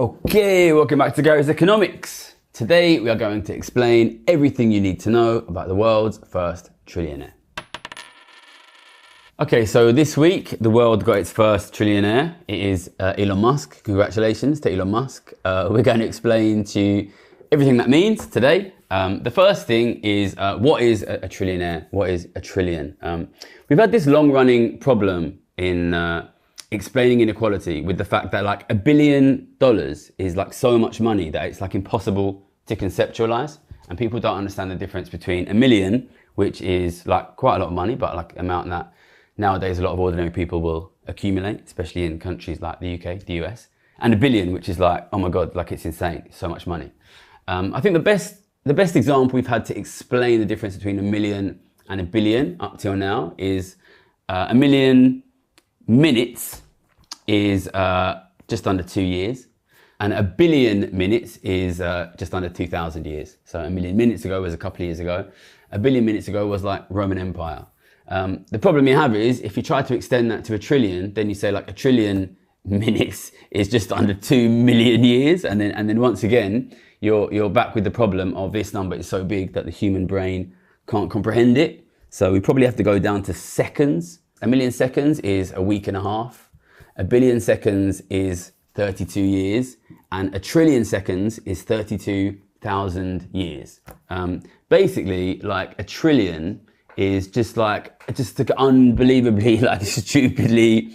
Okay, welcome back to Gary's Economics. Today we are going to explain everything you need to know about the world's first trillionaire. Okay, so this week the world got its first trillionaire. It is Elon Musk. Congratulations to Elon Musk. We're going to explain to you everything that means today. The first thing is what is a trillionaire? What is a trillion? We've had this long-running problem in explaining inequality with the fact that like $1 billion is like so much money that it's like impossible to conceptualize, and people don't understand the difference between $1 million, which is like quite a lot of money, but like amount that nowadays a lot of ordinary people will accumulate, especially in countries like the UK, the US, and $1 billion, which is like, oh my God, like it's insane, it's so much money. I think the best example we've had to explain the difference between $1 million and $1 billion up till now is 1 million minutes is just under 2 years, and 1 billion minutes is just under 2,000 years. So 1 million minutes ago was a couple of years ago. 1 billion minutes ago was like Roman Empire. The problem you have is if you try to extend that to a trillion, then you say like 1 trillion minutes is just under 2 million years, and then once again you're back with the problem of this number is so big that the human brain can't comprehend it. So we probably have to go down to seconds. 1 million seconds is a week and a half. 1 billion seconds is 32 years, and 1 trillion seconds is 32,000 years. Basically, like a trillion is just like unbelievably like stupidly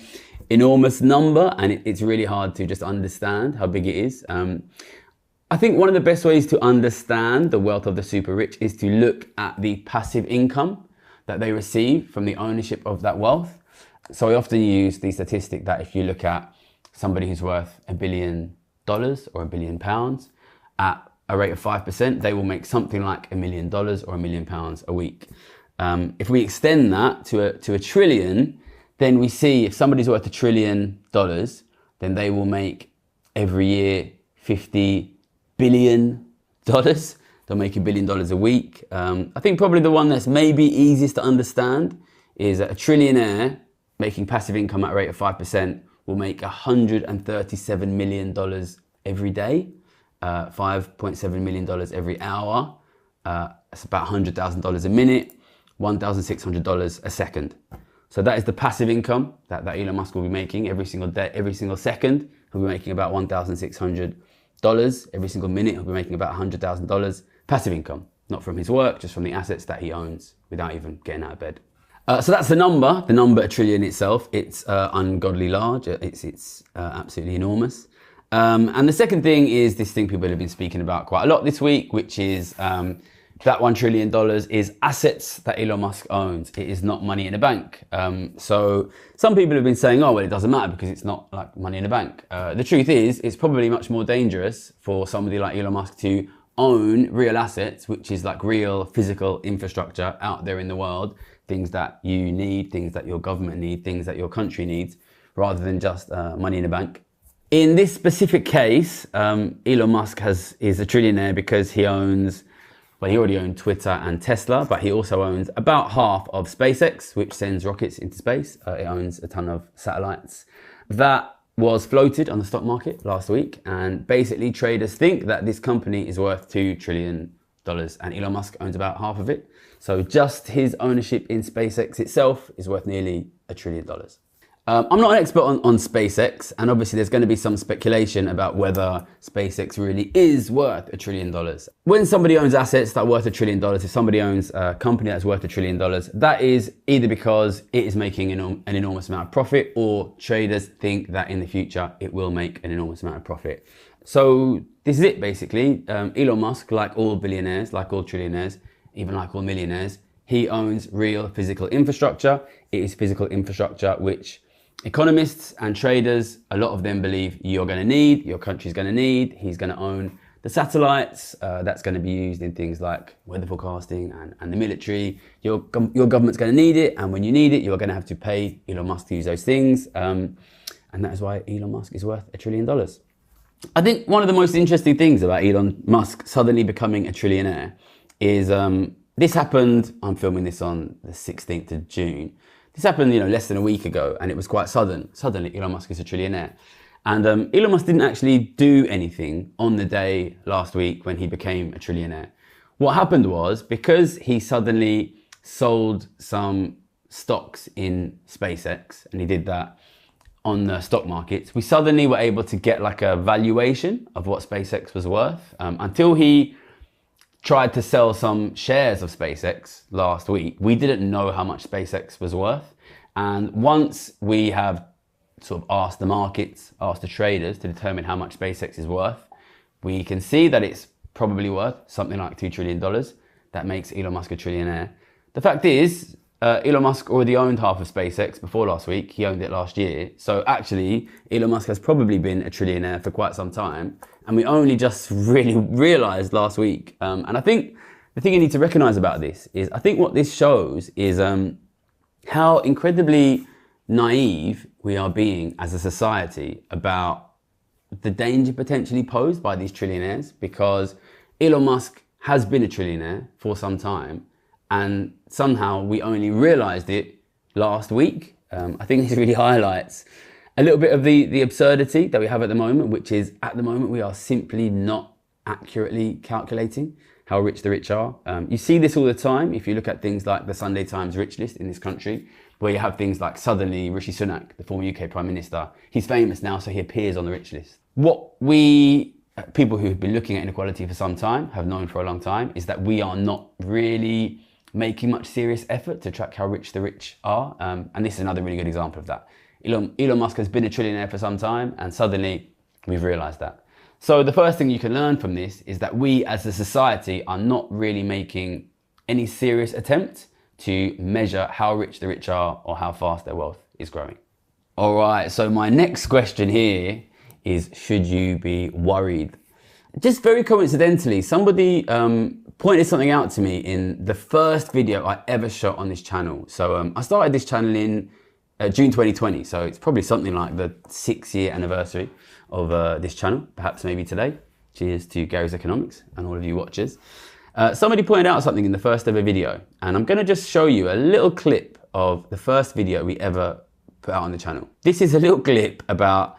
enormous number, and it's really hard to just understand how big it is. I think one of the best ways to understand the wealth of the super rich is to look at the passive income that they receive from the ownership of that wealth. So I often use the statistic that if you look at somebody who's worth $1 billion or £1 billion at a rate of 5%, they will make something like $1 million or £1 million a week. If we extend that to a trillion, then we see if somebody's worth $1 trillion, then they will make every year $50 billion. They'll make $1 billion a week. I think probably the one that's maybe easiest to understand is that a trillionaire making passive income at a rate of 5% will make $137 million every day, $5.7 million every hour. That's about $100,000 a minute, $1,600 a second. So that is the passive income that Elon Musk will be making every single day, every single second. He'll be making about $1,600. Every single minute he'll be making about $100,000 passive income, not from his work, just from the assets that he owns without even getting out of bed. So that's the number $1 trillion itself. It's ungodly large. It's absolutely enormous. And the second thing is this thing people have been speaking about quite a lot this week, which is that $1 trillion is assets that Elon Musk owns. It is not money in a bank. So some people have been saying, oh, well, it doesn't matter because it's not like money in a bank. The truth is, it's probably much more dangerous for somebody like Elon Musk to own real assets, which is like real physical infrastructure out there in the world, things that you need, things that your government need, things that your country needs, rather than just money in a bank. In this specific case, Elon Musk is a trillionaire because he owns, well, he already owned Twitter and Tesla, but he also owns about half of SpaceX, which sends rockets into space. It owns a ton of satellites. That was floated on the stock market last week, and basically traders think that this company is worth $2 trillion, and Elon Musk owns about half of it. So just his ownership in SpaceX itself is worth nearly $1 trillion. I'm not an expert on SpaceX, and obviously there's going to be some speculation about whether SpaceX really is worth $1 trillion. When somebody owns assets that are worth $1 trillion, if somebody owns a company that's worth $1 trillion, that is either because it is making an enormous amount of profit, or traders think that in the future it will make an enormous amount of profit. So this is it basically. Elon Musk, like all billionaires, like all trillionaires, even like all millionaires, he owns real physical infrastructure. It is physical infrastructure which economists and traders, a lot of them believe you're going to need, your country's going to need. He's going to own the satellites that's going to be used in things like weather forecasting and the military. Your government's going to need it, and when you need it, you're going to have to pay Elon Musk to use those things. And that is why Elon Musk is worth $1 trillion. I think one of the most interesting things about Elon Musk suddenly becoming a trillionaire is this happened, I'm filming this on the 16th of June. This happened, less than a week ago, and it was quite sudden. Suddenly, Elon Musk is a trillionaire. And Elon Musk didn't actually do anything on the day last week when he became a trillionaire. What happened was, because he suddenly sold some stocks in SpaceX, and he did that on the stock markets, we suddenly were able to get like a valuation of what SpaceX was worth. Until he tried to sell some shares of SpaceX last week, we didn't know how much SpaceX was worth. And once we have sort of asked the markets, asked the traders to determine how much SpaceX is worth, we can see that it's probably worth something like $2 trillion. That makes Elon Musk a trillionaire. The fact is, Elon Musk already owned half of SpaceX before last week. He owned it last year. So actually, Elon Musk has probably been a trillionaire for quite some time. And we only just really realized last week. And I think the thing you need to recognize about this is, I think what this shows is how incredibly naive we are being as a society about the danger potentially posed by these trillionaires, because Elon Musk has been a trillionaire for some time, and somehow we only realized it last week. I think this really highlights a little bit of the absurdity that we have at the moment, which is, at the moment we are simply not accurately calculating how rich the rich are. You see this all the time if you look at things like the Sunday Times rich list in this country, where you have things like suddenly Rishi Sunak, the former UK Prime Minister, he's famous now, so he appears on the rich list. What we, people who have been looking at inequality for some time, have known for a long time, is that we are not really making much serious effort to track how rich the rich are. And this is another really good example of that. Elon Musk has been a trillionaire for some time, and suddenly we've realized that. So the first thing you can learn from this is that we as a society are not really making any serious attempt to measure how rich the rich are or how fast their wealth is growing. All right, so my next question here is, should you be worried? Just very coincidentally, somebody pointed something out to me in the first video I ever shot on this channel. So I started this channel in June 2020, so it's probably something like the 6-year anniversary of this channel, perhaps maybe today. Cheers to Gary's Economics and all of you watchers. Somebody pointed out something in the first ever video, and I'm gonna just show you a little clip of the first video we ever put out on the channel. This is a little clip about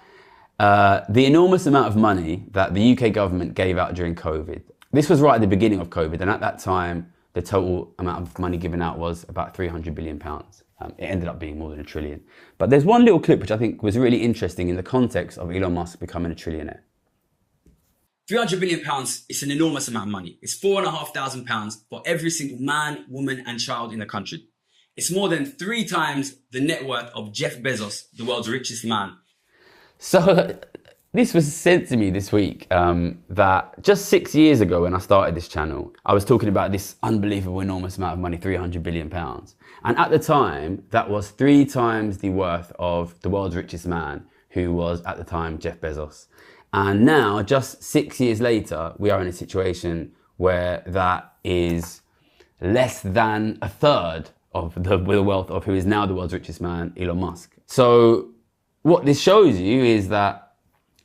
the enormous amount of money that the UK government gave out during COVID. This was right at the beginning of COVID, and at that time, the total amount of money given out was about £300 billion. It ended up being more than $1 trillion. But there's one little clip which I think was really interesting in the context of Elon Musk becoming a trillionaire. £300 billion is an enormous amount of money. It's £4,500 for every single man, woman and child in the country. It's more than 3 times the net worth of Jeff Bezos, the world's richest man. So this was sent to me this week, that just 6 years ago when I started this channel, I was talking about this unbelievable enormous amount of money, £300 billion. And at the time, that was 3 times the worth of the world's richest man, who was at the time Jeff Bezos. And now, just 6 years later, we are in a situation where that is less than a third of the wealth of who is now the world's richest man, Elon Musk. So what this shows you is that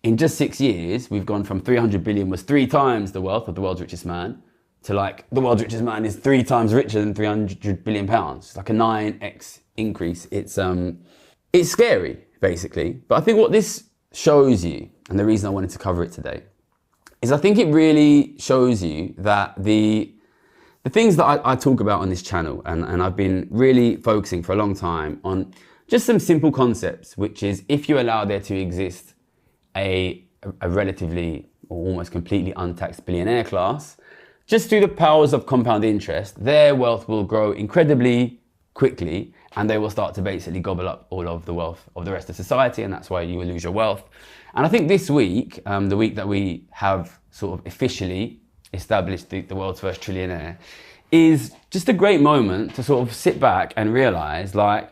in just 6 years, we've gone from 300 billion was 3 times the wealth of the world's richest man to like the world's richest man is 3 times richer than 300 billion pounds. It's like a 9x increase. It's scary, basically. But I think what this shows you, and the reason I wanted to cover it today, is I think it really shows you that the things that I talk about on this channel, and I've been really focusing for a long time on just some simple concepts, which is, if you allow there to exist a relatively or almost completely untaxed billionaire class, just through the powers of compound interest, their wealth will grow incredibly quickly, and they will start to basically gobble up all of the wealth of the rest of society, and that's why you will lose your wealth. And I think this week, the week that we have sort of officially established the world's first trillionaire, is just a great moment to sort of sit back and realize like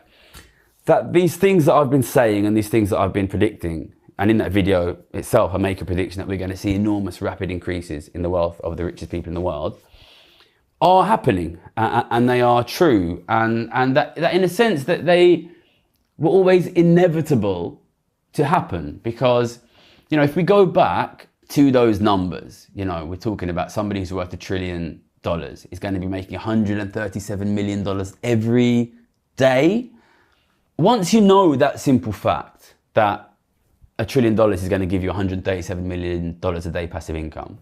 that these things that I've been saying and these things that I've been predicting, and in that video itself, I make a prediction that we're going to see enormous rapid increases in the wealth of the richest people in the world, are happening, and they are true, and that in a sense that they were always inevitable to happen, because, you know, if we go back to those numbers, you know, we're talking about somebody who's worth $1 trillion is going to be making $137 million every day. Once you know that simple fact, that $1 trillion is going to give you $137 million a day passive income,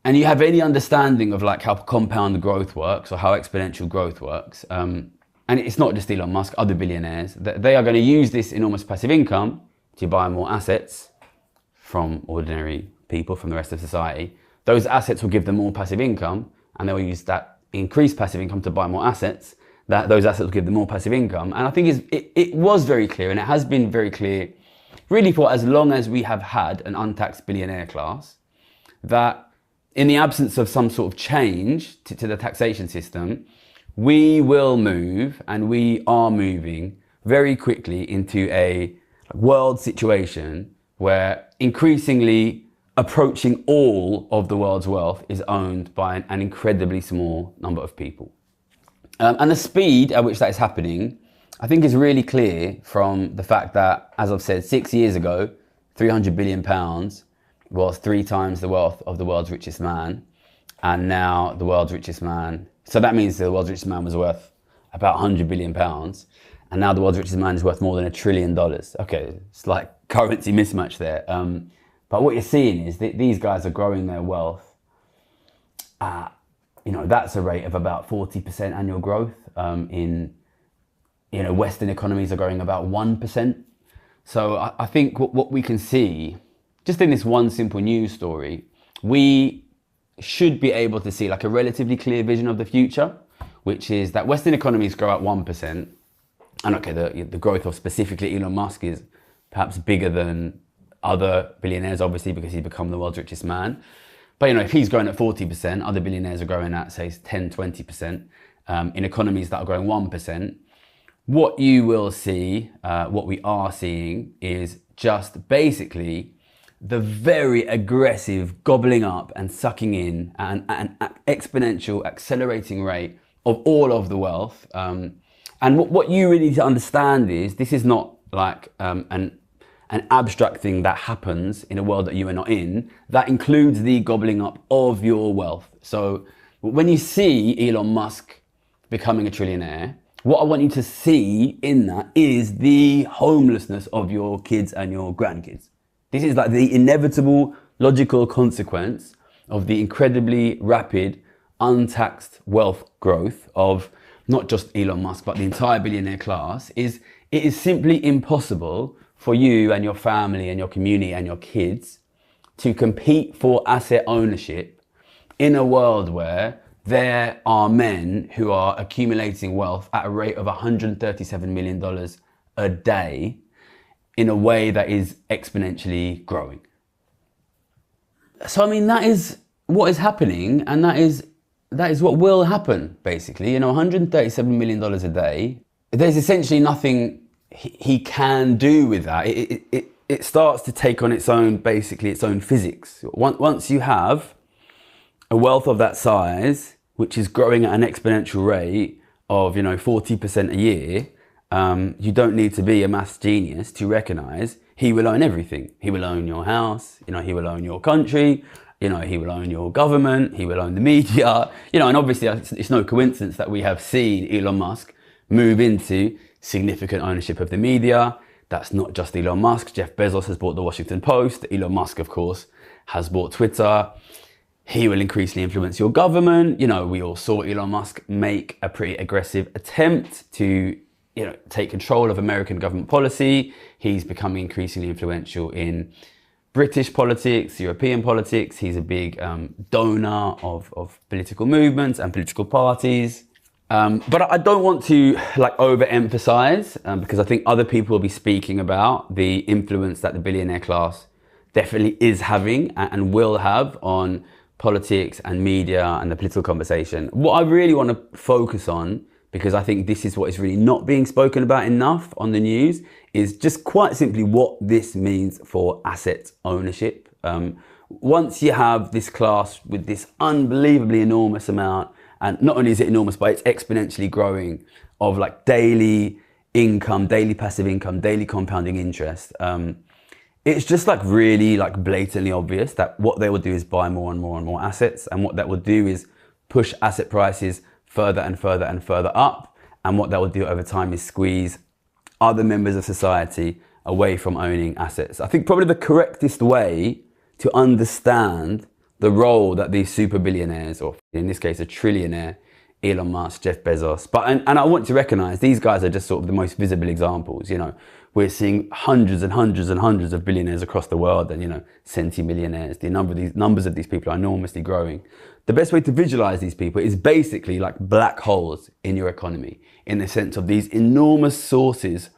and you have any understanding of like how compound growth works or how exponential growth works, and it's not just Elon Musk, other billionaires, they are going to use this enormous passive income to buy more assets from ordinary people, from the rest of society. Those assets will give them more passive income, and they will use that increased passive income to buy more assets. Those assets will give them more passive income. And I think it was very clear, and it has been very clear really for as long as we have had an untaxed billionaire class, that in the absence of some sort of change to the taxation system, we will move, and we are moving very quickly into a world situation where increasingly approaching all of the world's wealth is owned by an incredibly small number of people. And the speed at which that is happening, I think, is really clear from the fact that, as I've said, 6 years ago, £300 billion was 3 times the wealth of the world's richest man. And now the world's richest man, so that means the world's richest man was worth about £100 billion. And now the world's richest man is worth more than $1 trillion. Okay, it's like currency mismatch there. But what you're seeing is that these guys are growing their wealth at, that's a rate of about 40% annual growth. Western economies are growing about 1%. So I think what we can see, just in this one simple news story, we should be able to see like a relatively clear vision of the future, which is that Western economies grow at 1%. And okay, the growth of specifically Elon Musk is perhaps bigger than other billionaires, obviously, because he's become the world's richest man. But if he's growing at 40%, other billionaires are growing at, say, 10, 20%, in economies that are growing 1%. What you will see, what we are seeing, is just basically the very aggressive gobbling up and sucking in at an exponential accelerating rate of all of the wealth. And what you really need to understand is this is not like an abstract thing that happens in a world that you are not in. That includes the gobbling up of your wealth. So when you see Elon Musk becoming a trillionaire, what I want you to see in that is the homelessness of your kids and your grandkids. This is like the inevitable logical consequence of the incredibly rapid untaxed wealth growth of not just Elon Musk, but the entire billionaire class. It is simply impossible for you and your family and your community and your kids to compete for asset ownership in a world where there are men who are accumulating wealth at a rate of $137 million a day in a way that is exponentially growing. So, that is what is happening, and that is what will happen, basically. $137 million a day, there's essentially nothing he can do with that. It starts to take on its own physics. Once you have a wealth of that size, which is growing at an exponential rate of 40% a year, you don't need to be a maths genius to recognize he will own everything. He will own your house, he will own your country, he will own your government, he will own the media, and obviously it's no coincidence that we have seen Elon Musk move into significant ownership of the media. That's not just Elon Musk. Jeff Bezos has bought the Washington Post. Elon Musk, of course, has bought Twitter. He will increasingly influence your government. We all saw Elon Musk make a pretty aggressive attempt to, take control of American government policy. He's becoming increasingly influential in British politics, European politics. He's a big donor of political movements and political parties. But I don't want to overemphasize, because I think other people will be speaking about the influence that the billionaire class definitely is having and will have on politics and media and the political conversation. What I really want to focus on, because I think this is what is really not being spoken about enough on the news, is just quite simply what this means for asset ownership. Once you have this class with this unbelievably enormous amount, and not only is it enormous, but it's exponentially growing, of daily income, daily passive income, daily compounding interest, it's just really blatantly obvious that what they will do is buy more and more and more assets. And what that will do is push asset prices further and further and further up. And what that will do over time is squeeze other members of society away from owning assets. I think probably the correctest way to understand the role that these super billionaires, or in this case a trillionaire, Elon Musk, Jeff Bezos, and I want to recognize these guys are just sort of the most visible examples. You know, we're seeing hundreds and hundreds and hundreds of billionaires across the world, and, you know, centimillionaires. The numbers of these people are enormously growing. The best way to visualize these people is basically like black holes in your economy, in the sense of these enormous sources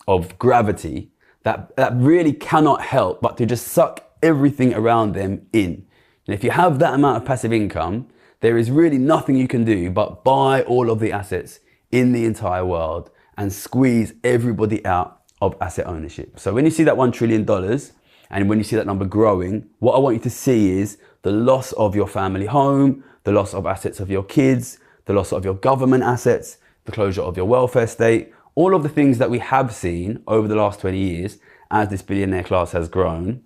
of gravity that really cannot help but to just suck everything around them in. And if you have that amount of passive income, there is really nothing you can do but buy all of the assets in the entire world and squeeze everybody out of asset ownership. So when you see that $1 trillion and when you see that number growing, what I want you to see is the loss of your family home, the loss of assets of your kids, the loss of your government assets, the closure of your welfare state, all of the things that we have seen over the last 20 years as this billionaire class has grown.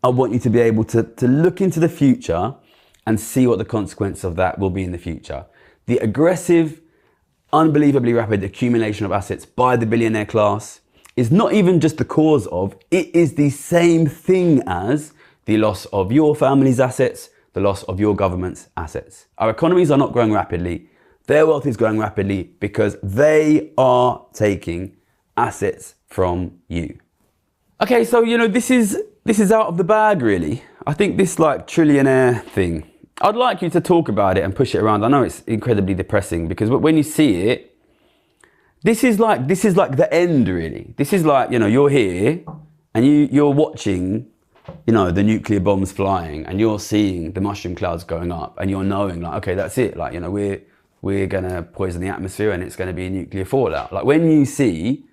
I want you to be able to look into the future and see what the consequence of that will be in the future. The aggressive, unbelievably rapid accumulation of assets by the billionaire class is not even just the cause of, it is the same thing as the loss of your family's assets, the loss of your government's assets. Our economies are not growing rapidly. Their wealth is growing rapidly because they are taking assets from you. Okay, so, you know, this is out of the bag, really. I think this like trillionaire thing, I'd like you to talk about it and push it around. I know it's incredibly depressing because when you see it, this is like the end, really. This is like, you know, you're here and you're watching, you know, the nuclear bombs flying, and you're seeing the mushroom clouds going up, and you're knowing like, okay, that's it. Like, you know, we're gonna poison the atmosphere and it's gonna be a nuclear fallout. Like when you see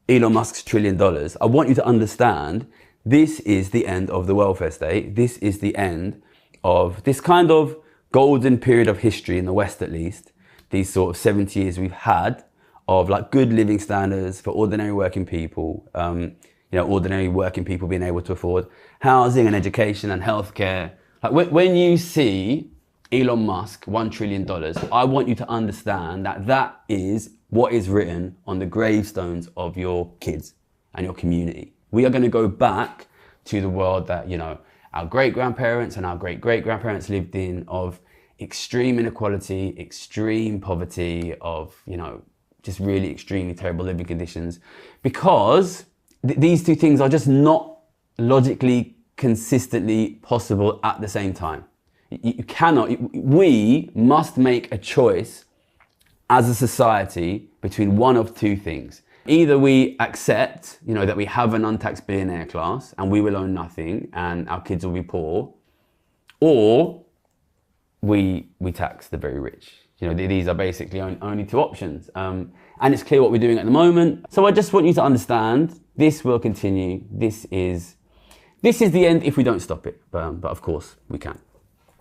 Elon Musk's $1 trillion, I want you to understand this is the end of the welfare state. This is the end of this kind of golden period of history in the West, at least. These sort of 70 years we've had of like good living standards for ordinary working people. You know, ordinary working people being able to afford housing and education and healthcare. Like when you see Elon Musk, $1 trillion, I want you to understand that that is what is written on the gravestones of your kids and your community. We are going to go back to the world that, you know, our great-grandparents and our great-great-grandparents lived in, of extreme inequality, extreme poverty, of, you know, just really extremely terrible living conditions, because these two things are just not logically, consistently possible at the same time. You cannot, we must make a choice as a society between one of two things. Either we accept, you know, that we have an untaxed billionaire class and we will own nothing and our kids will be poor, or we tax the very rich. You know, these are basically only two options. And it's clear what we're doing at the moment. So I just want you to understand this will continue. This is the end if we don't stop it. But of course we can.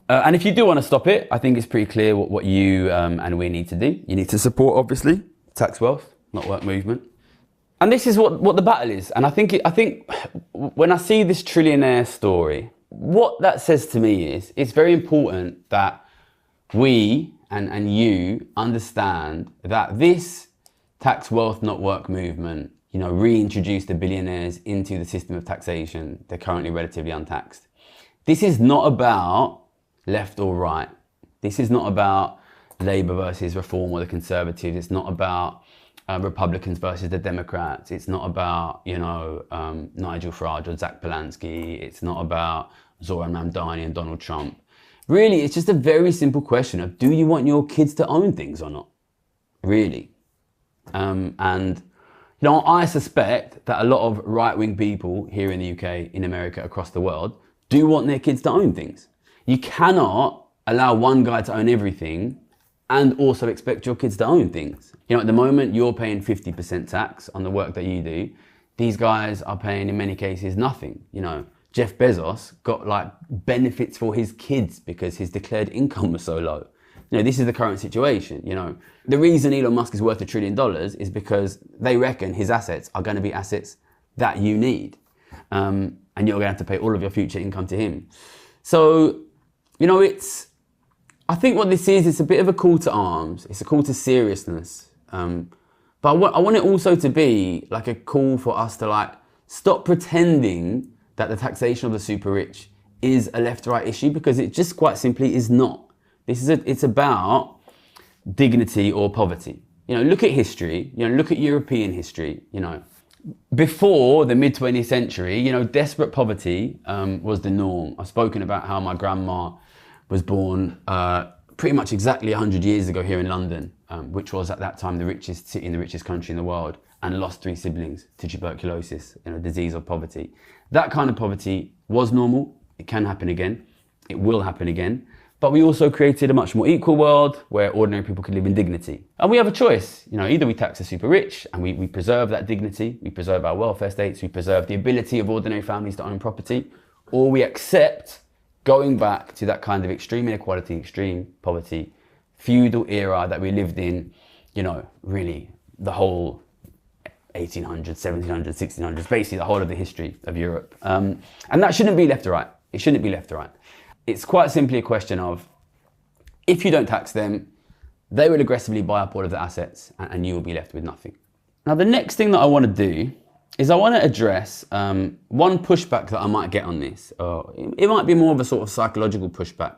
And if you do want to stop it, I think it's pretty clear what you and we need to do. You need to support, obviously, tax wealth, not work movement. And this is what the battle is. And I think when I see this trillionaire story, what that says to me is it's very important that we and you understand that this tax wealth, not work movement, you know, reintroduced the billionaires into the system of taxation. They're currently relatively untaxed. This is not about left or right. This is not about Labour versus Reform or the Conservatives. It's not about Republicans versus the Democrats. It's not about, you know, Nigel Farage or Zach Polanski. It's not about Zoran Mamdani and Donald Trump. Really, it's just a very simple question of, do you want your kids to own things or not? Really. And, you know, I suspect that a lot of right-wing people here in the UK, in America, across the world, do want their kids to own things. You cannot allow one guy to own everything and also expect your kids to own things. You know, at the moment, you're paying 50% tax on the work that you do. These guys are paying, in many cases, nothing. You know, Jeff Bezos got like benefits for his kids because his declared income was so low. You know, this is the current situation. You know, the reason Elon Musk is worth $1 trillion is because they reckon his assets are going to be assets that you need. And you're going to have to pay all of your future income to him. So, you know, I think what this is, it's a bit of a call to arms. It's a call to seriousness. But But I want it also to be like a call for us to like stop pretending that the taxation of the super rich is a left-right issue, because it just quite simply is not. It's about dignity or poverty. You know, look at history, you know, look at European history, you know. Before the mid-20th century, you know, desperate poverty was the norm. I've spoken about how my grandma was born pretty much exactly 100 years ago here in London, which was at that time the richest city in the richest country in the world, and lost 3 siblings to tuberculosis, you know, disease or poverty. That kind of poverty was normal. It can happen again. It will happen again. But we also created a much more equal world where ordinary people could live in dignity. And we have a choice. You know, either we tax the super rich and we preserve that dignity, we preserve our welfare states, we preserve the ability of ordinary families to own property, or we accept going back to that kind of extreme inequality, extreme poverty, feudal era that we lived in, you know, really the whole 1800s, 1700s, 1600s, basically the whole of the history of Europe. And that shouldn't be left to right. It shouldn't be left to right. It's quite simply a question of, if you don't tax them, they will aggressively buy up all of the assets and you will be left with nothing. Now, the next thing that I want to do is I want to address one pushback that I might get on this. It might be more of a sort of psychological pushback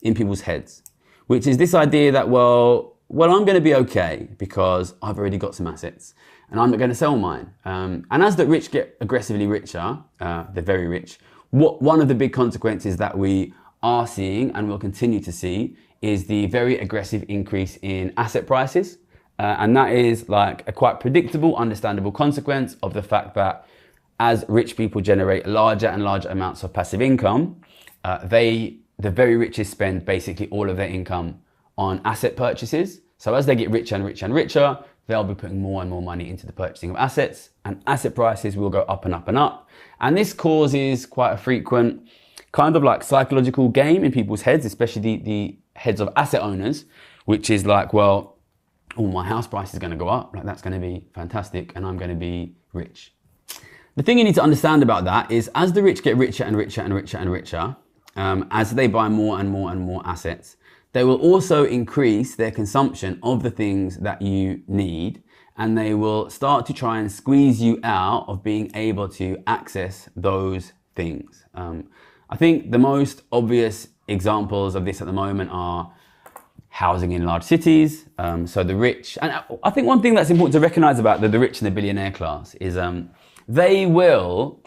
in people's heads, which is this idea that, well, I'm going to be okay because I've already got some assets and I'm not going to sell mine. And as the rich get aggressively richer, the very rich, one of the big consequences that we are seeing and will continue to see is the very aggressive increase in asset prices. And that is like a quite predictable, understandable consequence of the fact that as rich people generate larger and larger amounts of passive income, the very richest spend basically all of their income on asset purchases. So as they get richer and richer and richer, they'll be putting more and more money into the purchasing of assets, and asset prices will go up and up and up. And this causes quite a frequent kind of like psychological game in people's heads, especially the heads of asset owners, which is like, well, oh, my house price is going to go up. Like, that's going to be fantastic and I'm going to be rich. The thing you need to understand about that is as the rich get richer and richer and richer and richer, as they buy more and more and more assets, they will also increase their consumption of the things that you need, and they will start to try and squeeze you out of being able to access those things. I think the most obvious examples of this at the moment are housing in large cities. So the rich, and I think one thing that's important to recognize about the rich and the billionaire class is they will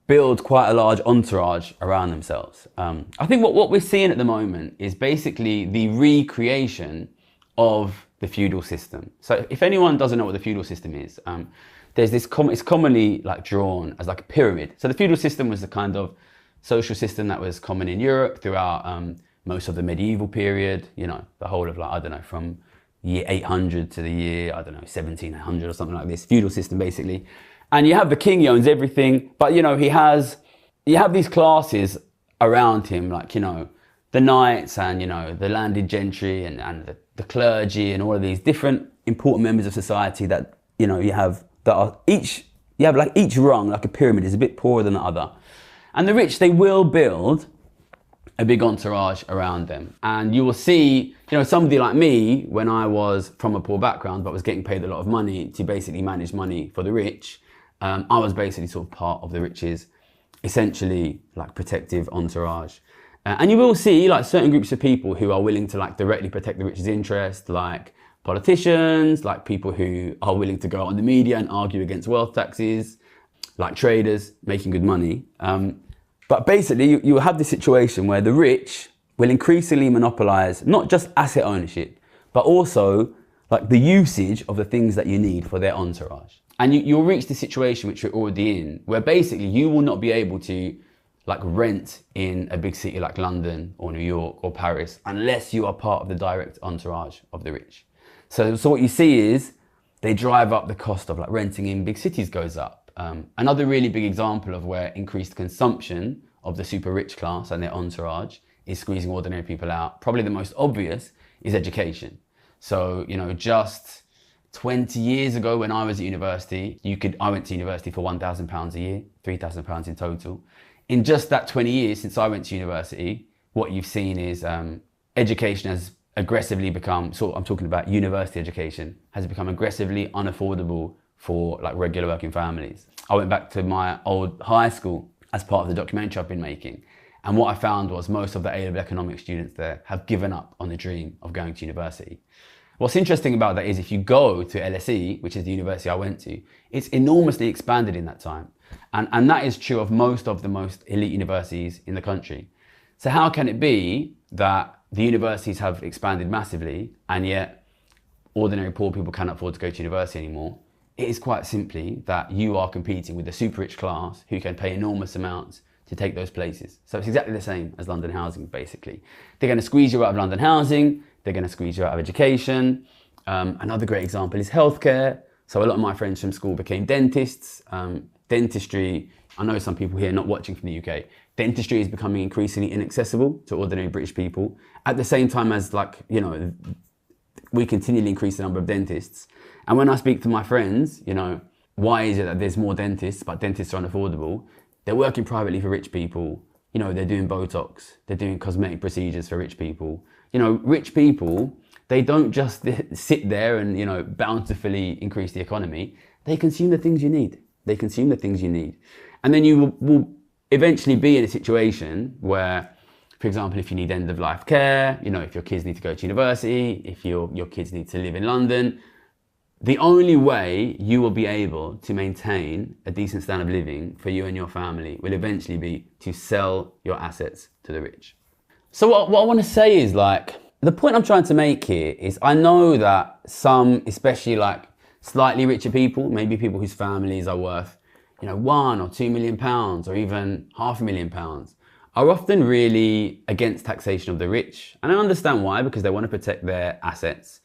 build quite a large entourage around themselves. I think what we're seeing at the moment is basically the recreation of the feudal system. So if anyone doesn't know what the feudal system is, there's this, it's commonly like drawn as like a pyramid. So the feudal system was the kind of social system that was common in Europe throughout most of the medieval period, you know, the whole of like, I don't know, from year 800 to the year, I don't know, 1700 or something like this, feudal system basically. And you have the king, he owns everything, but you know, you have these classes around him, like, you know, the knights and, you know, the landed gentry and the clergy and all of these different important members of society that, you know, you have like each rung, like a pyramid, is a bit poorer than the other. And the rich, they will build a big entourage around them. And you will see, you know, somebody like me, when I was from a poor background, but was getting paid a lot of money to basically manage money for the rich, I was basically sort of part of the rich's essentially like protective entourage. And you will see like certain groups of people who are willing to like directly protect the rich's interest, like politicians, like people who are willing to go out on the media and argue against wealth taxes, like traders making good money. But basically you will have this situation where the rich will increasingly monopolize not just asset ownership, but also like the usage of the things that you need for their entourage. And you'll reach the situation which you're already in, where basically you will not be able to like rent in a big city like London or New York or Paris unless you are part of the direct entourage of the rich. So what you see is they drive up the cost of like renting in big cities goes up. Another really big example of where increased consumption of the super rich class and their entourage is squeezing ordinary people out. Probably the most obvious is education. So, you know, just 20 years ago when I was at university, I went to university for £1,000 a year, £3,000 in total. In just that 20 years since I went to university, what you've seen is education has aggressively become, so I'm talking about university education, has become aggressively unaffordable for like regular working families. I went back to my old high school as part of the documentary I've been making. And what I found was most of the A-level economics students there have given up on the dream of going to university. What's interesting about that is if you go to LSE, which is the university I went to, it's enormously expanded in that time. And that is true of most of the most elite universities in the country. So how can it be that the universities have expanded massively and yet ordinary poor people cannot afford to go to university anymore? It is quite simply that you are competing with the super rich class who can pay enormous amounts to take those places. So it's exactly the same as London housing, basically. They're going to squeeze you out of London housing. They're going to squeeze you out of education. Another great example is healthcare. So a lot of my friends from school became dentists. Dentistry, I know some people here not watching from the UK, dentistry is becoming increasingly inaccessible to ordinary British people. At the same time as, like, you know, we continually increase the number of dentists. And when I speak to my friends, you know, why is it that there's more dentists, but dentists are unaffordable? They're working privately for rich people. You know, they're doing Botox. They're doing cosmetic procedures for rich people. You know, rich people, they don't just sit there and, you know, bountifully increase the economy. They consume the things you need. They consume the things you need. And then you will eventually be in a situation where, for example, if you need end-of-life care, you know, if your kids need to go to university, if your kids need to live in London, the only way you will be able to maintain a decent standard of living for you and your family will eventually be to sell your assets to the rich. So what I want to say is, like, the point I'm trying to make here is I know that some, especially like slightly richer people, maybe people whose families are worth, you know, £1 or £2 million or even £500,000, are often really against taxation of the rich. And I understand why, because they want to protect their assets.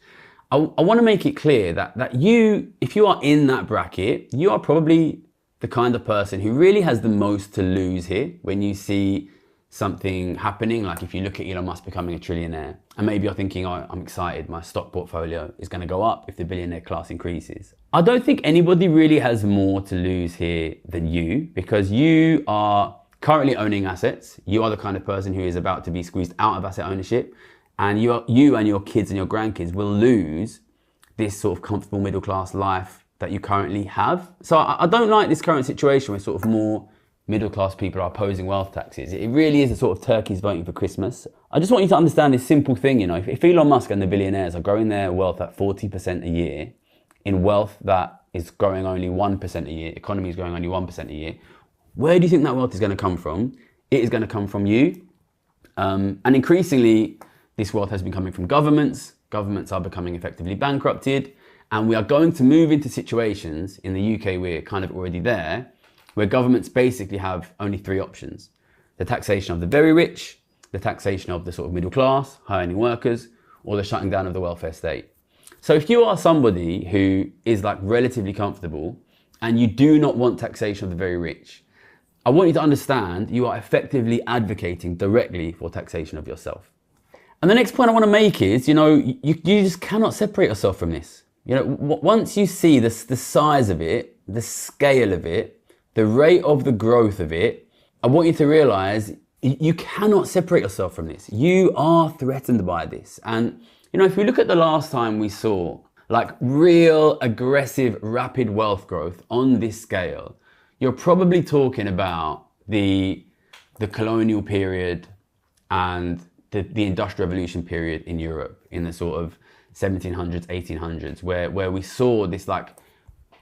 I want to make it clear that you, if you are in that bracket, you are probably the kind of person who really has the most to lose here when you see something happening. Like if you look at Elon Musk becoming a trillionaire, and maybe you're thinking, oh, I'm excited, my stock portfolio is going to go up if the billionaire class increases. I don't think anybody really has more to lose here than you, because you are currently owning assets. You are the kind of person who is about to be squeezed out of asset ownership. And you and your kids and your grandkids will lose this sort of comfortable middle class life that you currently have. So I don't like this current situation where sort of more middle class people are opposing wealth taxes. It really is a sort of turkeys voting for Christmas. I just want you to understand this simple thing, you know, if Elon Musk and the billionaires are growing their wealth at 40% a year, in wealth that is growing only 1% a year, economy is growing only 1% a year, where do you think that wealth is going to come from? It is going to come from you. And increasingly, this wealth has been coming from governments. Governments are becoming effectively bankrupted. And we are going to move into situations, in the UK we're kind of already there, where governments basically have only three options. The taxation of the very rich, the taxation of the sort of middle class, high-earning workers, or the shutting down of the welfare state. So if you are somebody who is like relatively comfortable and you do not want taxation of the very rich, I want you to understand you are effectively advocating directly for taxation of yourself. And the next point I want to make is, you know, you just cannot separate yourself from this. You know, once you see the size of it, the scale of it, the rate of the growth of it, I want you to realize you cannot separate yourself from this. You are threatened by this. And, you know, if we look at the last time we saw like real aggressive, rapid wealth growth on this scale, you're probably talking about the colonial period and the Industrial Revolution period in Europe in the sort of 1700s, 1800s, where we saw this like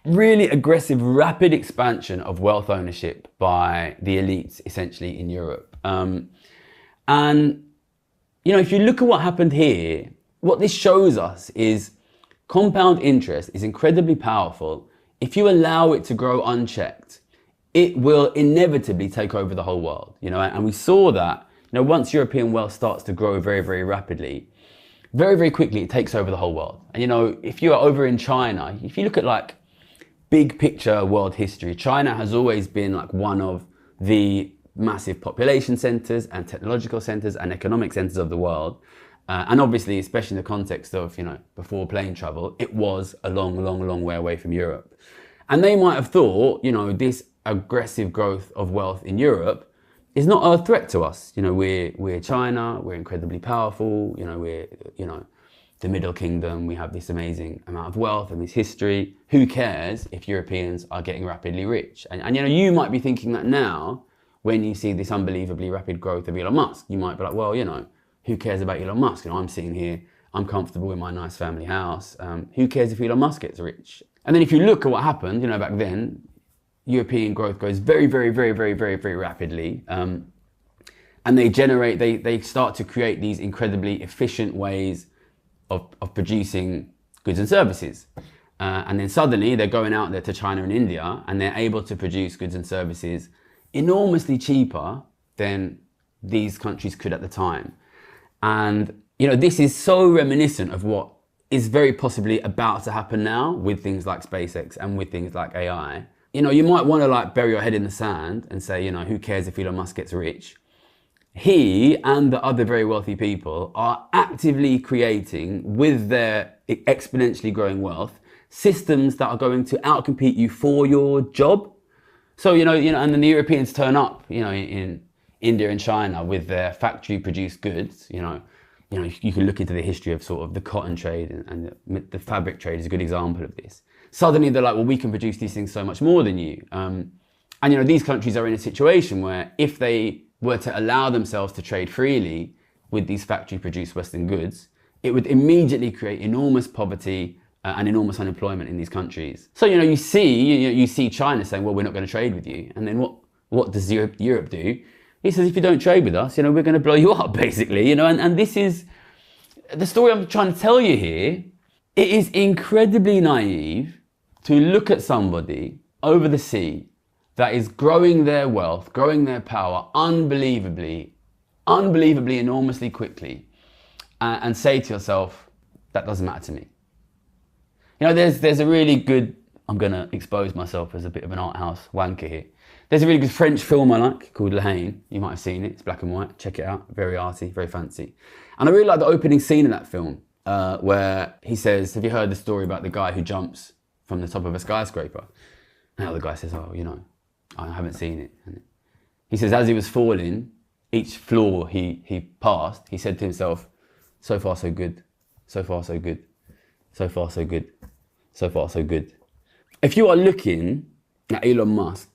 really aggressive, rapid expansion of wealth ownership by the elites, essentially in Europe. And, you know, if you look at what happened here, what this shows us is compound interest is incredibly powerful. If you allow it to grow unchecked, it will inevitably take over the whole world, you know, and we saw that. Now, once European wealth starts to grow very, very rapidly, very, very quickly, it takes over the whole world. And, you know, if you are over in China, if you look at like big picture world history, China has always been like one of the massive population centers and technological centers and economic centers of the world. And obviously, especially in the context of, you know, before plane travel, it was a long, long, long way away from Europe. And they might have thought, you know, this aggressive growth of wealth in Europe is not a threat to us. You know, we're China, we're incredibly powerful, you know, we're, you know, the Middle Kingdom, we have this amazing amount of wealth and this history. Who cares if Europeans are getting rapidly rich? And you know, you might be thinking that now when you see this unbelievably rapid growth of Elon Musk. You might be like, well, you know, who cares about Elon Musk? You know, I'm sitting here, I'm comfortable in my nice family house. Who cares if Elon Musk gets rich? And then if you look at what happened, you know, back then, European growth goes very, very, very, very, very, very rapidly. And they start to create these incredibly efficient ways of producing goods and services. And then suddenly they're going out there to China and India and they're able to produce goods and services enormously cheaper than these countries could at the time. And, you know, this is so reminiscent of what is very possibly about to happen now with things like SpaceX and with things like AI. You know, you might want to like bury your head in the sand and say, you know, who cares if Elon Musk gets rich? He and the other very wealthy people are actively creating, with their exponentially growing wealth, systems that are going to outcompete you for your job. So, you know, and then the Europeans turn up, you know, in India and China with their factory-produced goods. You know, you can look into the history of sort of the cotton trade and the fabric trade is a good example of this. Suddenly they're like, well, we can produce these things so much more than you. And, you know, these countries are in a situation where if they were to allow themselves to trade freely with these factory-produced Western goods, it would immediately create enormous poverty and enormous unemployment in these countries. So, you know, you see China saying, well, we're not going to trade with you. And then what does Europe do? He says, if you don't trade with us, you know, we're going to blow you up, basically. You know, and this is the story I'm trying to tell you here. It is incredibly naive to look at somebody over the sea that is growing their wealth, growing their power unbelievably, enormously quickly, and say to yourself, that doesn't matter to me. You know, there's a really good, I'm going to expose myself as a bit of an art house wanker here. There's a really good French film I like called Le Haine. You might have seen it. It's black and white. Check it out. Very arty, very fancy. And I really like the opening scene of that film where he says, have you heard the story about the guy who jumps from the top of a skyscraper? And the other guy says, oh, you know, I haven't seen it. And he says, as he was falling, each floor he passed, he said to himself, so far so good, so far so good, so far so good, so far so good. If you are looking at Elon Musk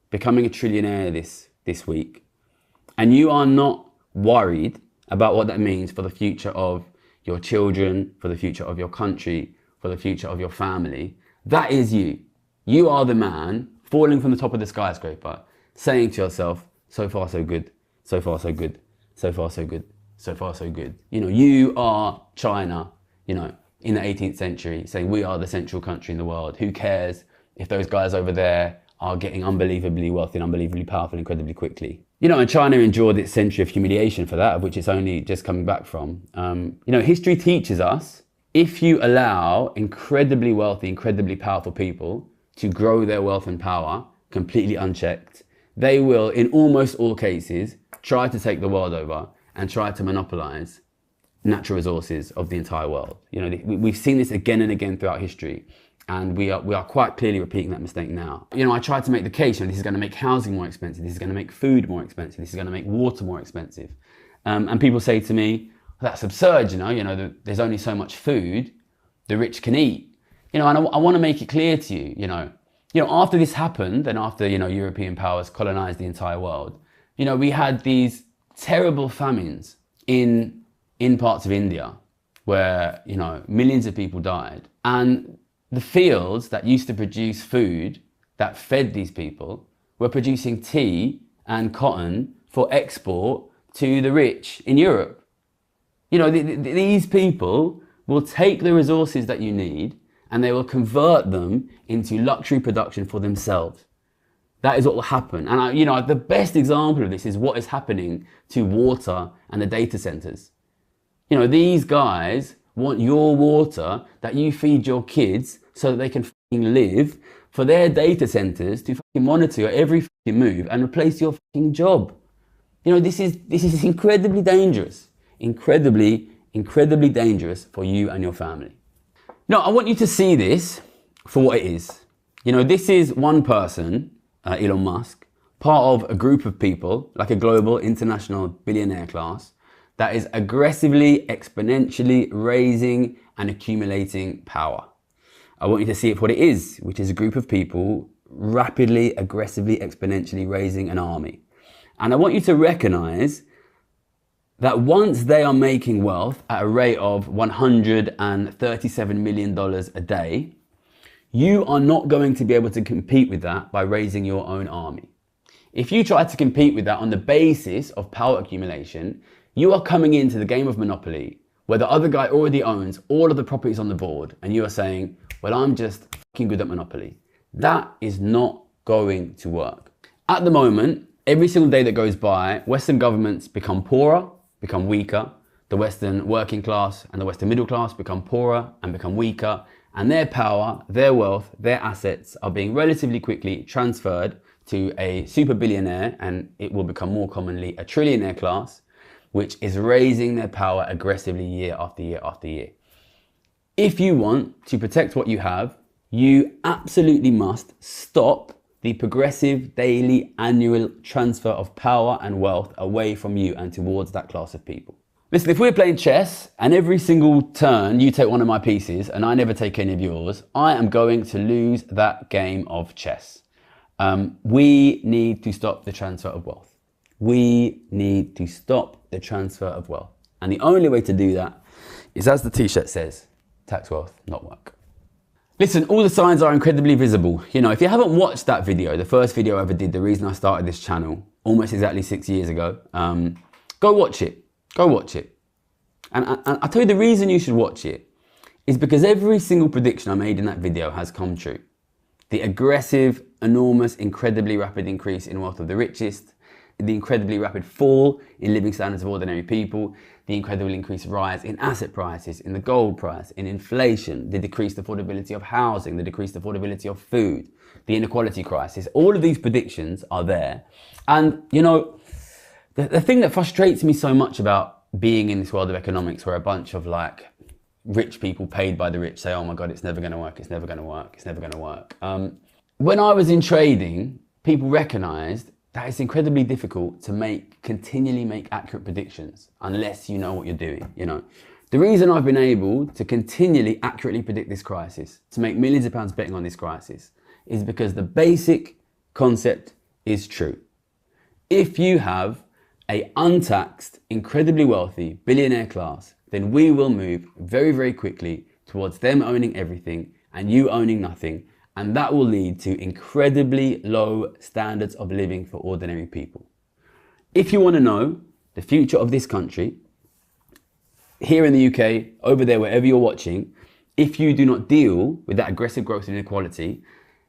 becoming a trillionaire this week, and you are not worried about what that means for the future of your children, for the future of your country, for the future of your family, that is you. You are the man falling from the top of the skyscraper, saying to yourself, so far so good, so far so good, so far so good, so far so good. You know, you are China, you know, in the 18th century, saying we are the central country in the world. Who cares if those guys over there are getting unbelievably wealthy and unbelievably powerful incredibly quickly? You know, and China endured its century of humiliation for that, of which it's only just coming back from. You know, history teaches us, if you allow incredibly wealthy, incredibly powerful people to grow their wealth and power completely unchecked, they will, in almost all cases, try to take the world over and try to monopolize natural resources of the entire world. You know, we've seen this again and again throughout history, and we are quite clearly repeating that mistake now. You know, I tried to make the case, you know, this is going to make housing more expensive, this is going to make food more expensive, this is going to make water more expensive. And people say to me, well, that's absurd, you know, there's only so much food the rich can eat. You know, and I want to make it clear to you, you know, after this happened and after, you know, European powers colonized the entire world, you know, we had these terrible famines in parts of India where, you know, millions of people died. And the fields that used to produce food that fed these people were producing tea and cotton for export to the rich in Europe. You know, these people will take the resources that you need and they will convert them into luxury production for themselves. That is what will happen. And you know, the best example of this is what is happening to water and the data centers. You know, these guys want your water that you feed your kids so that they can fucking live, for their data centers to fucking monitor your every fucking move and replace your fucking job. You know, this is incredibly dangerous. Incredibly dangerous for you and your family. No, I want you to see this for what it is. You know, this is one person, Elon Musk, part of a group of people, like a global international billionaire class, that is aggressively, exponentially raising and accumulating power. I want you to see it for what it is, which is a group of people rapidly, aggressively, exponentially raising an army. And I want you to recognize that once they are making wealth at a rate of $137 million a day, you are not going to be able to compete with that by raising your own army. If you try to compete with that on the basis of power accumulation, you are coming into the game of Monopoly where the other guy already owns all of the properties on the board and you are saying, well, I'm just fucking good at Monopoly. That is not going to work. At the moment, every single day that goes by, Western governments become poorer, become weaker. The Western working class and the Western middle class become poorer and become weaker. And their power, their wealth, their assets are being relatively quickly transferred to a super billionaire, and it will become more commonly a trillionaire class, which is raising their power aggressively year after year after year. If you want to protect what you have, you absolutely must stop the progressive daily annual transfer of power and wealth away from you and towards that class of people. Listen, if we're playing chess and every single turn you take one of my pieces and I never take any of yours, I am going to lose that game of chess. We need to stop the transfer of wealth. We need to stop the transfer of wealth. And the only way to do that is, as the t-shirt says, tax wealth, not work. Listen, all the signs are incredibly visible. You know, if you haven't watched that video, the first video I ever did, the reason I started this channel almost exactly 6 years ago, go watch it. Go watch it. And I'll tell you the reason you should watch it is because every single prediction I made in that video has come true. The aggressive, enormous, incredibly rapid increase in wealth of the richest, the incredibly rapid fall in living standards of ordinary people, the incredibly increased rise in asset prices, in the gold price, in inflation, the decreased affordability of housing, the decreased affordability of food, the inequality crisis. All of these predictions are there. And, you know, the thing that frustrates me so much about being in this world of economics where a bunch of like rich people paid by the rich say, oh my God, it's never going to work, it's never going to work, it's never going to work. When I was in trading, people recognized that it's incredibly difficult to continually make accurate predictions unless you know what you're doing, you know. The reason I've been able to continually accurately predict this crisis, to make millions of pounds betting on this crisis, is because the basic concept is true. If you have an untaxed, incredibly wealthy billionaire class, then we will move very, very quickly towards them owning everything and you owning nothing. And that will lead to incredibly low standards of living for ordinary people. If you want to know the future of this country, here in the UK, over there, wherever you're watching, if you do not deal with that aggressive growth and inequality,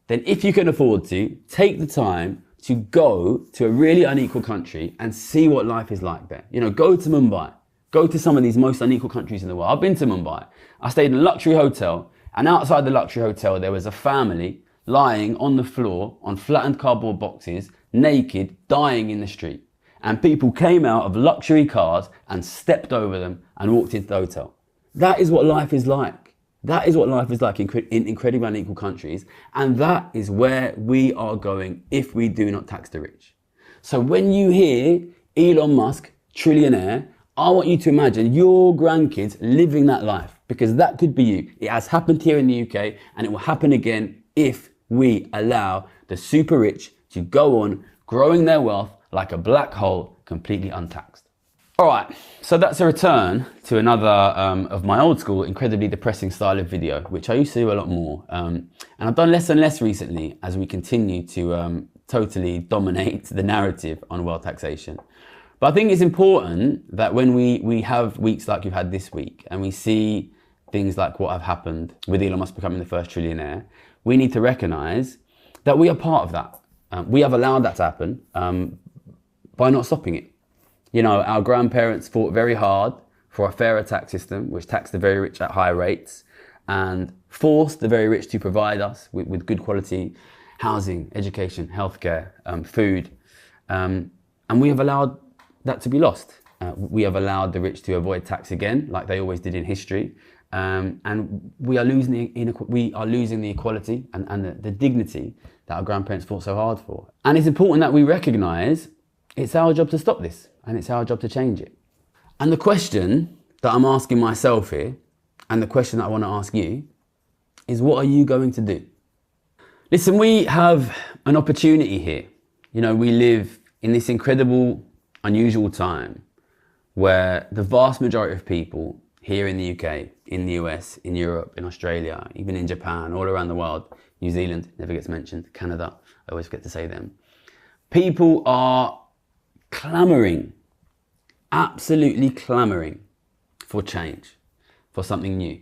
then if you can afford to, take the time to go to a really unequal country and see what life is like there. You know, go to Mumbai, go to some of these most unequal countries in the world. I've been to Mumbai. I stayed in a luxury hotel. And outside the luxury hotel, there was a family lying on the floor on flattened cardboard boxes, naked, dying in the street. And people came out of luxury cars and stepped over them and walked into the hotel. That is what life is like. That is what life is like in incredibly unequal countries. And that is where we are going if we do not tax the rich. So when you hear Elon Musk, trillionaire, I want you to imagine your grandkids living that life, because that could be you. It has happened here in the UK and it will happen again if we allow the super rich to go on growing their wealth like a black hole, completely untaxed. All right, so that's a return to another of my old school, incredibly depressing style of video, which I used to do a lot more. And I've done less and less recently as we continue to totally dominate the narrative on wealth taxation. But I think it's important that when we have weeks like you've had this week and we see things like what have happened with Elon Musk becoming the first trillionaire, we need to recognize that we are part of that. We have allowed that to happen by not stopping it. You know, our grandparents fought very hard for a fairer tax system, which taxed the very rich at higher rates and forced the very rich to provide us with good quality housing, education, healthcare, food. And we have allowed that to be lost. We have allowed the rich to avoid tax again, like they always did in history. and we are losing the equality and the dignity that our grandparents fought so hard for. And it's important that we recognise it's our job to stop this, and it's our job to change it. And the question that I'm asking myself here, and the question that I want to ask you, is what are you going to do? Listen, we have an opportunity here. You know, we live in this incredible, unusual time where the vast majority of people here in the UK, in the US, in Europe, in Australia, even in Japan, all around the world, New Zealand never gets mentioned, Canada, I always forget to say them. People are clamoring, absolutely clamoring for change, for something new.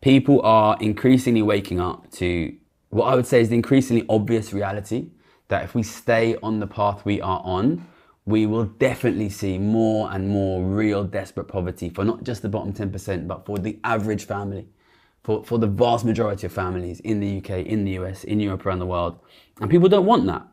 People are increasingly waking up to what I would say is the increasingly obvious reality that if we stay on the path we are on, we will definitely see more and more real desperate poverty for not just the bottom 10%, but for the average family, for the vast majority of families in the UK, in the US, in Europe, around the world. And people don't want that.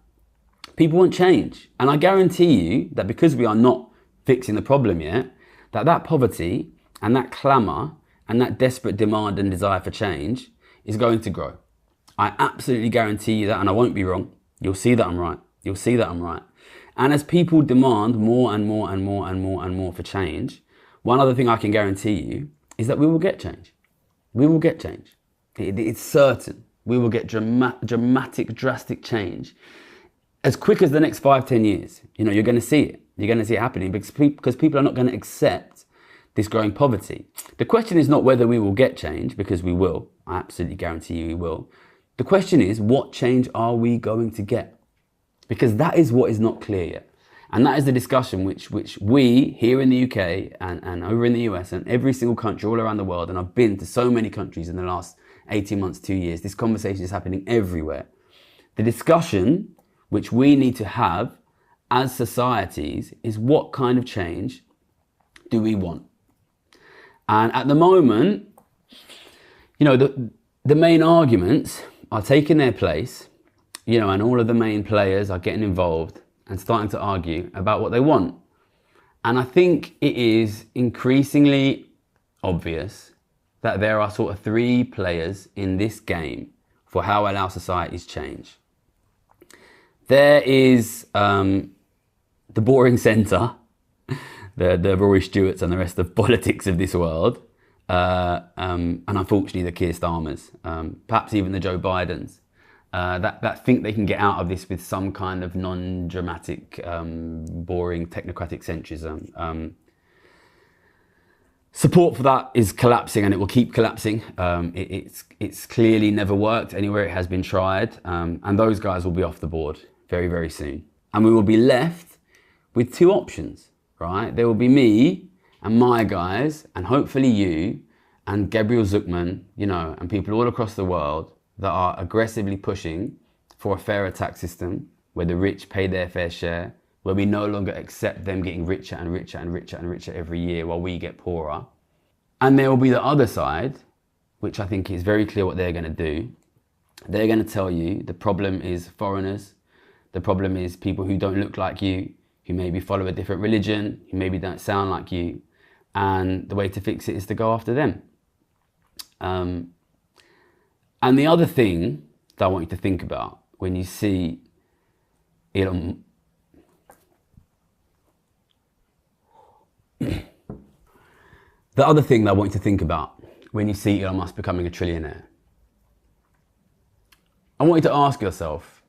People want change. And I guarantee you that because we are not fixing the problem yet, that poverty and that clamour and that desperate demand and desire for change is going to grow. I absolutely guarantee you that, and I won't be wrong. You'll see that I'm right. You'll see that I'm right. And as people demand more and more and more and more and more for change, one other thing I can guarantee you is that we will get change. We will get change. It's certain. We will get dramatic, drastic change as quick as the next 5-10 years. You know, you're going to see it. You're going to see it happening because people are not going to accept this growing poverty. The question is not whether we will get change, because we will. I absolutely guarantee you we will. The question is, what change are we going to get? Because that is what is not clear yet. And that is the discussion which we here in the UK and over in the US and every single country all around the world, and I've been to so many countries in the last 18 months, 2 years, this conversation is happening everywhere. The discussion which we need to have as societies is what kind of change do we want? And at the moment, you know, the main arguments are taking their place, you know, and all of the main players are getting involved and starting to argue about what they want. And I think it is increasingly obvious that there are sort of three players in this game for how well our societies change. There is the boring centre, the Rory Stewarts and the rest of politics of this world, and unfortunately the Keir Starmers, perhaps even the Joe Bidens, that think they can get out of this with some kind of non-dramatic, boring technocratic centrism. Support for that is collapsing, and it will keep collapsing. It's clearly never worked anywhere it has been tried, and those guys will be off the board very, very soon. And we will be left with two options, right? There will be me and my guys, and hopefully you and Gabriel Zuckman, you know, and people all across the world that are aggressively pushing for a fairer tax system where the rich pay their fair share, where we no longer accept them getting richer and richer and richer and richer every year while we get poorer. And there will be the other side, which I think is very clear what they're going to do. They're going to tell you the problem is foreigners. The problem is people who don't look like you, who maybe follow a different religion, who maybe don't sound like you. And the way to fix it is to go after them. And the other thing that I want you to think about when you see Elon... The other thing that I want you to think about when you see Elon Musk becoming a trillionaire, I want you to ask yourself,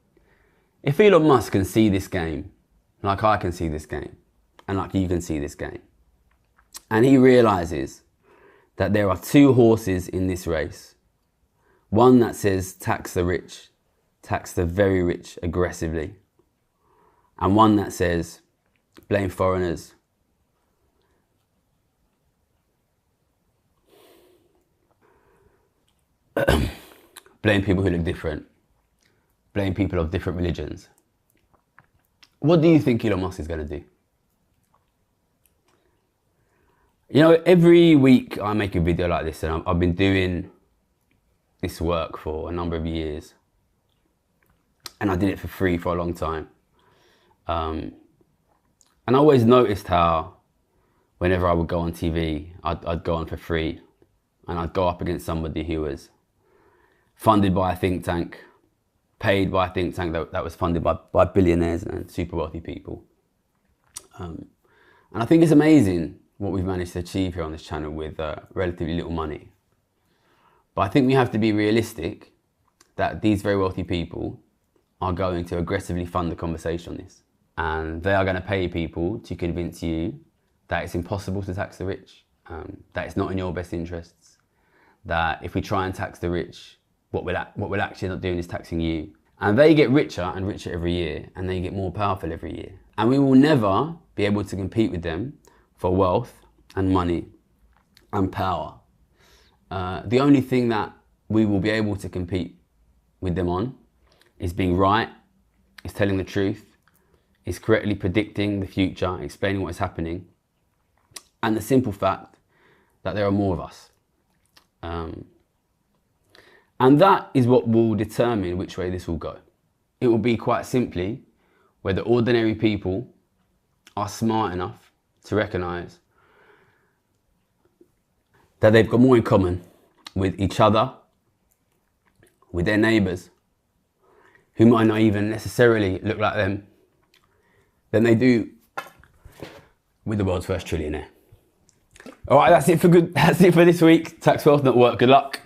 if Elon Musk can see this game, like I can see this game, and like you can see this game, and he realizes that there are two horses in this race, one that says tax the rich, tax the very rich aggressively, and one that says blame foreigners, blame people who look different, blame people of different religions. What do you think Elon Musk is going to do? You know, every week I make a video like this, and I've been doing this work for a number of years. And I did it for free for a long time. And I always noticed how whenever I would go on TV, I'd go on for free. and I'd go up against somebody who was funded by a think tank, paid by a think tank that was funded by billionaires and super wealthy people. And I think it's amazing what we've managed to achieve here on this channel with relatively little money. But I think we have to be realistic that these very wealthy people are going to aggressively fund the conversation on this. And they are going to pay people to convince you that it's impossible to tax the rich, that it's not in your best interests, that if we try and tax the rich, what we're actually not doing is taxing you. And they get richer and richer every year, and they get more powerful every year. And we will never be able to compete with them for wealth and money and power. The only thing that we will be able to compete with them on is being right, is telling the truth, is correctly predicting the future, explaining what is happening, and the simple fact that there are more of us. And that is what will determine which way this will go. It will be quite simply whether ordinary people are smart enough to recognise that they've got more in common with each other, with their neighbours, who might not even necessarily look like them, than they do with the world's first trillionaire. All right, that's it for this week. Tax Wealth Not Work. Good luck.